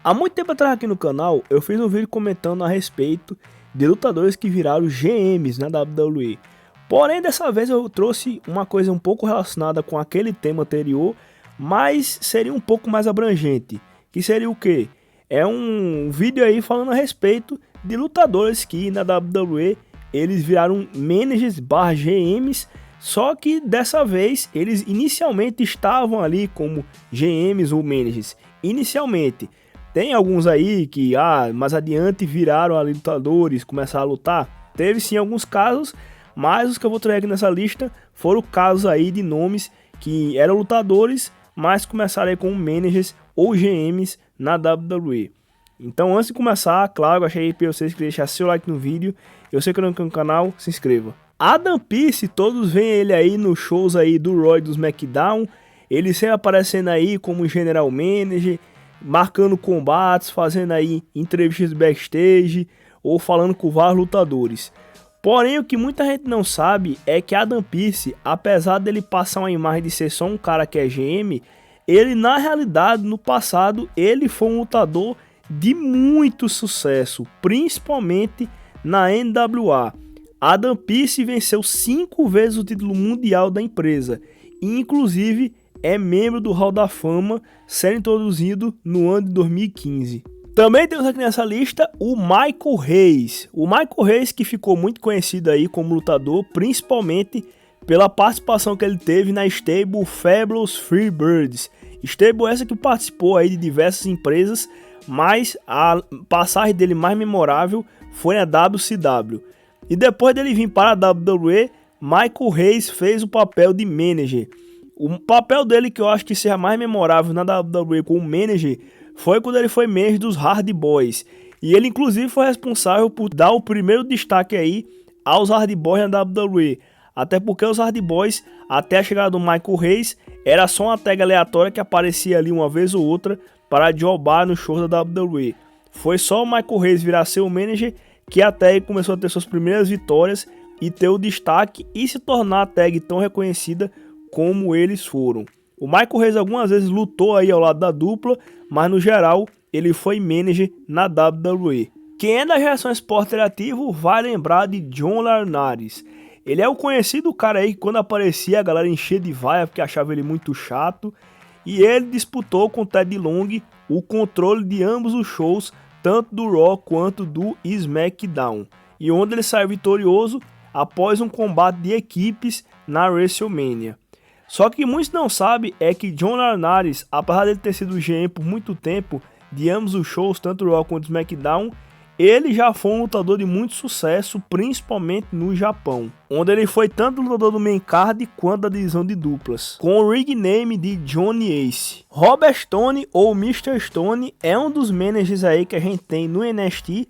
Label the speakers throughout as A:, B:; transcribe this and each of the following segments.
A: Há muito tempo atrás aqui no canal, eu fiz um vídeo comentando a respeito de lutadores que viraram GMs na WWE. Porém, dessa vez eu trouxe uma coisa um pouco relacionada com aquele tema anterior, mas seria um pouco mais abrangente. Que seria o quê? É um vídeo aí falando a respeito de lutadores que na WWE eles viraram managers / GMs, só que dessa vez eles inicialmente estavam ali como GMs ou managers. Inicialmente. Tem alguns aí que mais adiante viraram ali lutadores, começaram a lutar. Teve sim alguns casos, mas os que eu vou trazer aqui nessa lista foram casos aí de nomes que eram lutadores, mas começaram aí como managers ou GMs na WWE. Então antes de começar, claro, eu achei para vocês que deixar seu like no vídeo. Eu sei que não é no canal, se inscreva. Adam Pearce, todos veem ele aí nos shows aí do Raw e do SmackDown. Ele sempre aparecendo aí como General Manager, marcando combates, fazendo aí entrevistas backstage ou falando com vários lutadores. Porém, o que muita gente não sabe é que Adam Pearce, apesar dele passar uma imagem de ser só um cara que é GM, ele na realidade, no passado, ele foi um lutador de muito sucesso, principalmente na NWA. Adam Pearce venceu 5 vezes o título mundial da empresa e inclusive é membro do Hall da Fama, sendo introduzido no ano de 2015. Também temos aqui nessa lista o Michael Hayes. O Michael Hayes, que ficou muito conhecido aí como lutador, principalmente pela participação que ele teve na stable Fabulous Freebirds. Stable essa que participou aí de diversas empresas, mas a passagem dele mais memorável foi na WCW. E depois dele vir para a WWE, Michael Hayes fez o papel de manager. O papel dele que eu acho que seja mais memorável na WWE como manager foi quando ele foi manager dos Hardy Boys. E ele inclusive foi responsável por dar o primeiro destaque aí aos Hardy Boys na WWE. Até porque os Hardy Boys, até a chegada do Michael Hayes, era só uma tag aleatória que aparecia ali uma vez ou outra para jobbar no show da WWE. Foi só o Michael Hayes virar seu manager que a tag começou a ter suas primeiras vitórias e ter o destaque e se tornar a tag tão reconhecida como eles foram. O Michael Hayes algumas vezes lutou aí ao lado da dupla, mas no geral ele foi manager na WWE. Quem é da geração Sport Interativo vai lembrar de John Laurinaitis. Ele é o conhecido cara aí que quando aparecia a galera enchia de vaia porque achava ele muito chato. E ele disputou com Ted Long o controle de ambos os shows, tanto do Raw quanto do SmackDown. E onde ele saiu vitorioso após um combate de equipes na WrestleMania. Só que muitos não sabem é que John Laurinaitis, apesar de ele ter sido GM por muito tempo de ambos os shows, tanto o Raw quanto o SmackDown, ele já foi um lutador de muito sucesso, principalmente no Japão, onde ele foi tanto lutador do main card quanto da divisão de duplas, com o ring name de Johnny Ace. Robert Stone ou Mr. Stone é um dos managers aí que a gente tem no NXT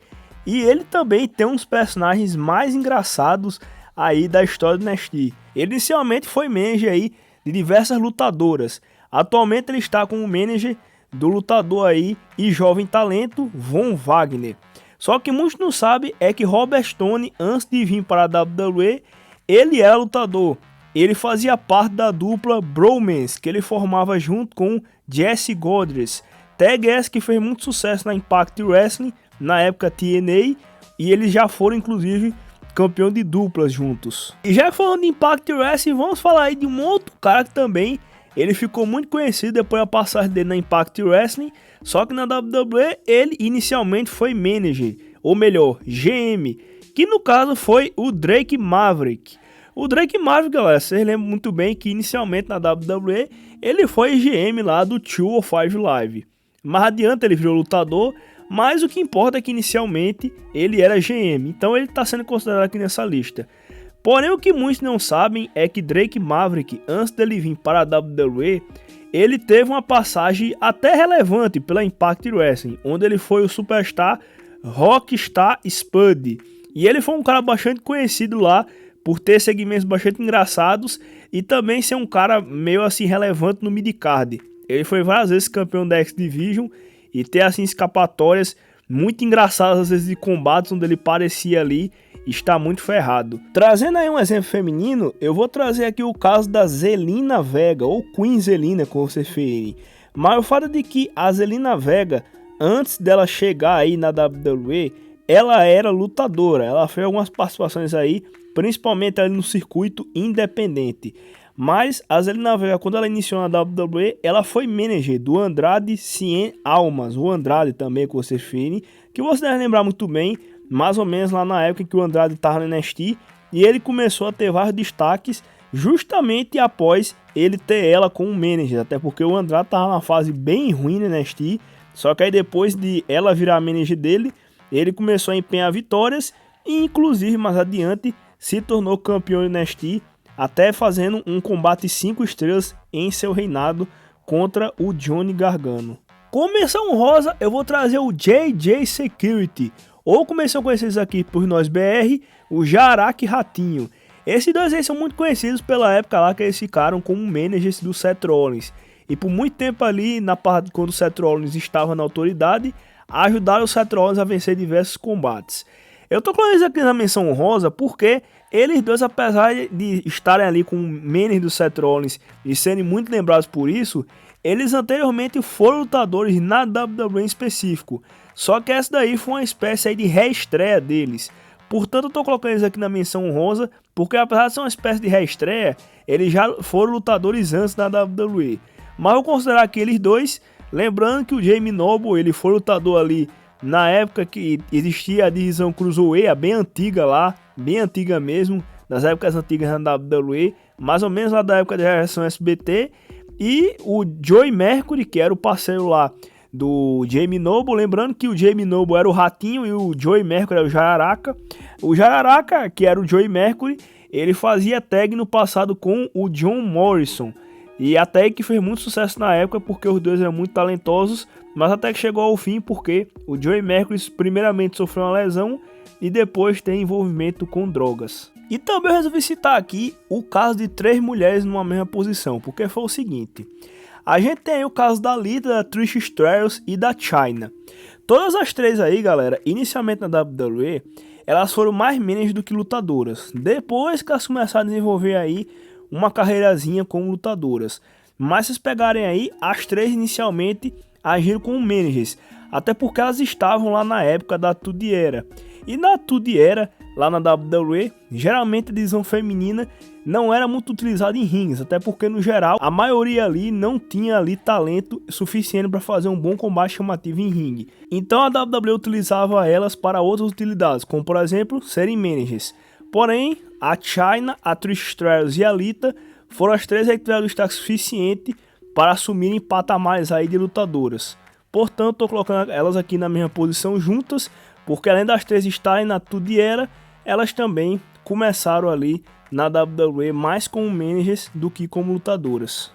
A: e ele também tem uns personagens mais engraçados aí da história do NXT. Ele inicialmente foi manager aí de diversas lutadoras. Atualmente ele está como manager do lutador aí e jovem talento Von Wagner. Só que muitos não sabem é que Robert Stone, antes de vir para a WWE, ele era lutador. Ele fazia parte da dupla Bromance, que ele formava junto com Jesse Godderz. Tag essa que fez muito sucesso na Impact Wrestling, na época TNA, e eles já foram inclusive campeão de duplas juntos. E já falando de Impact Wrestling, vamos falar aí de um outro cara que também ele ficou muito conhecido depois da passagem dele na Impact Wrestling, só que na WWE ele inicialmente foi manager, ou melhor, GM, que no caso foi o Drake Maverick. O Drake Maverick, galera, vocês lembram muito bem que inicialmente na WWE ele foi GM lá do 205 Live. Mais adiante ele virou lutador, mas o que importa é que inicialmente ele era GM, então ele está sendo considerado aqui nessa lista. Porém, o que muitos não sabem é que Drake Maverick, antes dele vir para a WWE, ele teve uma passagem até relevante pela Impact Wrestling, onde ele foi o superstar Rockstar Spud. E ele foi um cara bastante conhecido lá por ter segmentos bastante engraçados e também ser um cara meio assim relevante no midcard. Ele foi várias vezes campeão da X Division e ter assim escapatórias muito engraçadas às vezes de combates onde ele parecia ali está muito ferrado. Trazendo aí um exemplo feminino, eu vou trazer aqui o caso da Zelina Vega, ou Queen Zelina, como vocês preferirem. Mas o fato de que a Zelina Vega, antes dela chegar aí na WWE, ela era lutadora. Ela fez algumas participações aí, principalmente ali no circuito independente. Mas a Zelina Vega, quando ela iniciou na WWE, ela foi manager do Andrade Cien Almas, o Andrade também com o Sefine, que você deve lembrar muito bem, mais ou menos lá na época em que o Andrade estava no NXT, e ele começou a ter vários destaques justamente após ele ter ela como manager, até porque o Andrade estava na fase bem ruim no NXT, só que aí depois de ela virar manager dele, ele começou a empenhar vitórias e inclusive mais adiante se tornou campeão do NXT, até fazendo um combate 5 estrelas em seu reinado contra o Johnny Gargano. Como menção honrosa, eu vou trazer o JJ Security, ou como eles são conhecidos aqui por nós BR, o Jaraq Ratinho. Esses dois aí são muito conhecidos pela época lá que eles ficaram como managers do Seth Rollins. E por muito tempo ali, na parte quando o Seth Rollins estava na autoridade, ajudaram o Seth Rollins a vencer diversos combates. Eu tô colocando isso aqui na menção honrosa porque eles dois, apesar de estarem ali com o manager do Seth Rollins e serem muito lembrados por isso, eles anteriormente foram lutadores na WWE em específico. Só que essa daí foi uma espécie aí de reestreia deles. Portanto, eu tô colocando eles aqui na menção honrosa, porque apesar de ser uma espécie de reestreia, eles já foram lutadores antes da WWE. Mas eu vou considerar que eles dois, lembrando que o Jamie Noble, ele foi lutador ali na época que existia a divisão Cruiserweight, bem antiga lá, bem antiga mesmo, das épocas antigas da WWE, mais ou menos lá da época da geração SBT, e o Joey Mercury, que era o parceiro lá do Jamie Noble, lembrando que o Jamie Noble era o Ratinho e o Joey Mercury era o Jararaca. O Jararaca, que era o Joey Mercury, ele fazia tag no passado com o John Morrison, e até que fez muito sucesso na época porque os dois eram muito talentosos, mas até que chegou ao fim porque o Joey Mercury primeiramente sofreu uma lesão e depois tem envolvimento com drogas. E também eu resolvi citar aqui o caso de 3 mulheres numa mesma posição, porque foi o seguinte: a gente tem aí o caso da Lita, da Trish Stratus e da Chyna. Todas as 3 aí, galera, inicialmente na WWE, elas foram mais managers do que lutadoras. Depois que elas começaram a desenvolver aí uma carreirazinha como lutadoras. Mas se vocês pegarem aí, as 3 inicialmente agiram como managers, até porque elas estavam lá na época da Attitude Era. E na Attitude Era, lá na WWE, geralmente a divisão feminina não era muito utilizada em rings, até porque no geral a maioria ali não tinha ali talento suficiente para fazer um bom combate chamativo em ringue. Então a WWE utilizava elas para outras utilidades, como por exemplo serem managers. Porém, a Chyna, a Trish Stratus e a Lita foram as 3 que tiveram destaque suficiente para assumirem patamares aí de lutadoras. Portanto, estou colocando elas aqui na mesma posição juntas, porque além das 3 estarem na Attitude Era, elas também começaram ali na WWE mais como managers do que como lutadoras.